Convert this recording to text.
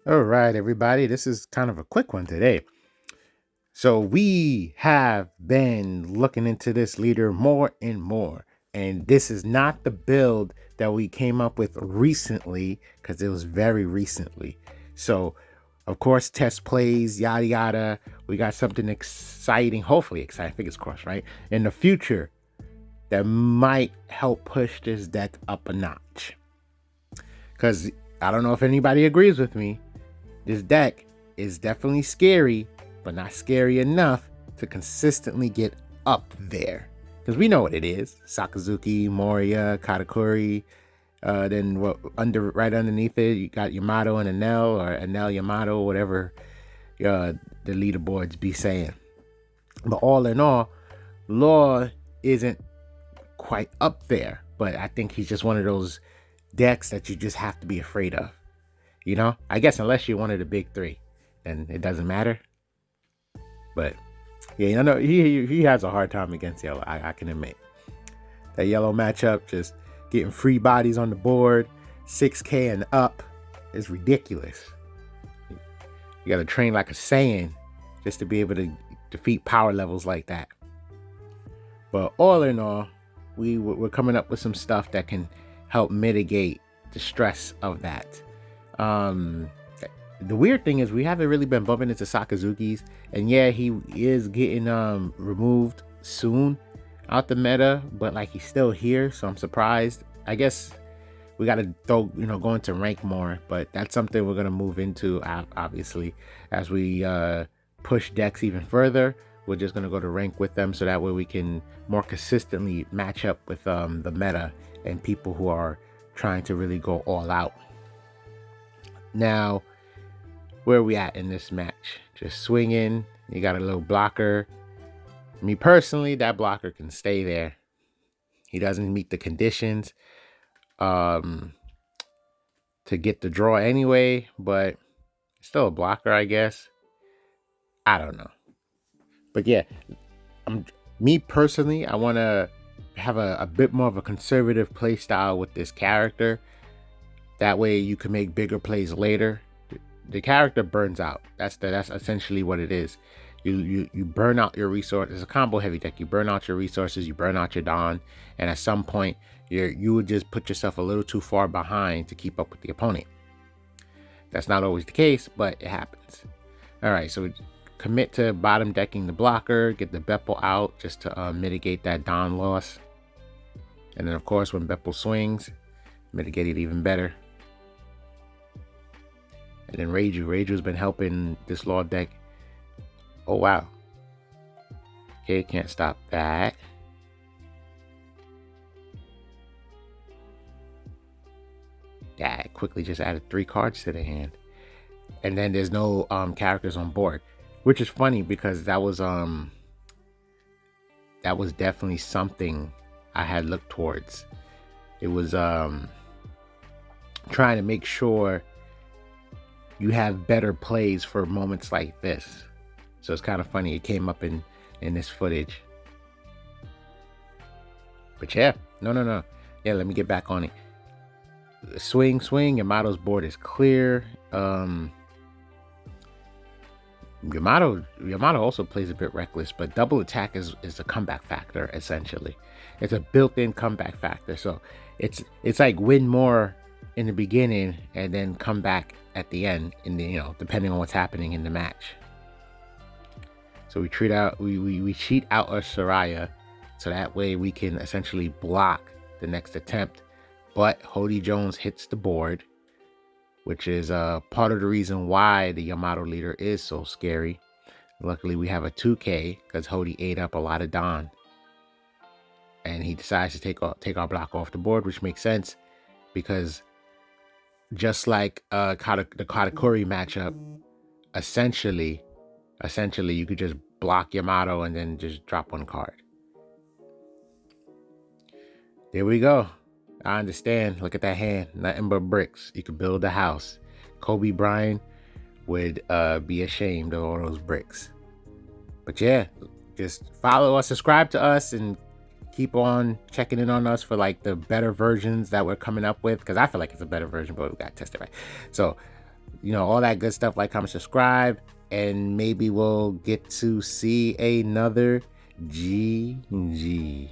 All right, everybody. This is kind of a quick one today. So, we have been looking into this leader more and more. And this is not the build that we came up with recently, because it was very recently. So, of course, test plays, yada yada. We got something exciting, hopefully exciting, fingers crossed, right? In the future that might help push this deck up a notch. Because I don't know if anybody agrees with me. This deck is definitely scary, but not scary enough to consistently get up there. Because we know what it is. Sakazuki, Moria, Katakuri. Then what right underneath it, you got Yamato and Enel, or Enel Yamato, whatever the leaderboards be saying. But all in all, Law isn't quite up there. But I think he's just one of those decks that you just have to be afraid of. You know, I guess unless you're one of the big three, then it doesn't matter. But yeah, you know, he has a hard time against yellow. I can admit that yellow matchup, just getting free bodies on the board, 6K and up, is ridiculous. You got to train like a Saiyan just to be able to defeat power levels like that. But all in all, we're coming up with some stuff that can help mitigate the stress of that. The weird thing is we haven't really been bumping into Sakazuki's, and yeah, he is getting removed soon out the meta, but like he's still here, so I'm surprised. I guess we got to go into rank more, but that's something we're gonna move into obviously as we push decks even further. We're just gonna go to rank with them, so that way we can more consistently match up with the meta and people who are trying to really go all out. Now, where are we at in this match? Just swinging. You got a little blocker. Me personally, that blocker can stay there. He doesn't meet the conditions to get the draw anyway, but still a blocker, I guess. I don't know. But yeah, me personally, I want to have a bit more of a conservative play style with this character. That way you can make bigger plays later. The character burns out. That's essentially what it is. You burn out your resources. It's a combo heavy deck. You burn out your resources. You burn out your Dawn, and at some point, you would just put yourself a little too far behind to keep up with the opponent. That's not always the case, but it happens. All right, so commit to bottom decking the blocker. Get the Beppo out just to mitigate that Dawn loss. And then, of course, when Beppo swings, mitigate it even better. And then Reju's been helping this Law deck. Oh, wow. Okay, can't stop that. Yeah, quickly just added 3 cards to the hand. And then there's no characters on board. Which is funny because that was definitely something I had looked towards. It was trying to make sure you have better plays for moments like this. So it's kind of funny. It came up in this footage. But yeah, no. Yeah, let me get back on it. Swing. Yamato's board is clear. Yamato also plays a bit reckless, but double attack is a comeback factor, essentially. It's a built-in comeback factor. So it's like win more in the beginning and then come back at the end depending on what's happening in the match. So we cheat out our Soraya, so that way we can essentially block the next attempt. But Hody Jones hits the board, which is part of the reason why the Yamato leader is so scary. Luckily, we have a 2K because Hody ate up a lot of Dawn. And he decides to take our block off the board, which makes sense because just like the Katakuri matchup, essentially you could just block Yamato and then just drop 1 card. There we go. I understand. Look at that hand. Nothing but bricks. You could build a house. Kobe Bryant would be ashamed of all those bricks. But yeah, just follow us, subscribe to us, and keep on checking in on us for like the better versions that we're coming up with. Because I feel like it's a better version, but we got to test it right. So all that good stuff. Like, comment, subscribe, and maybe we'll get to see another GG.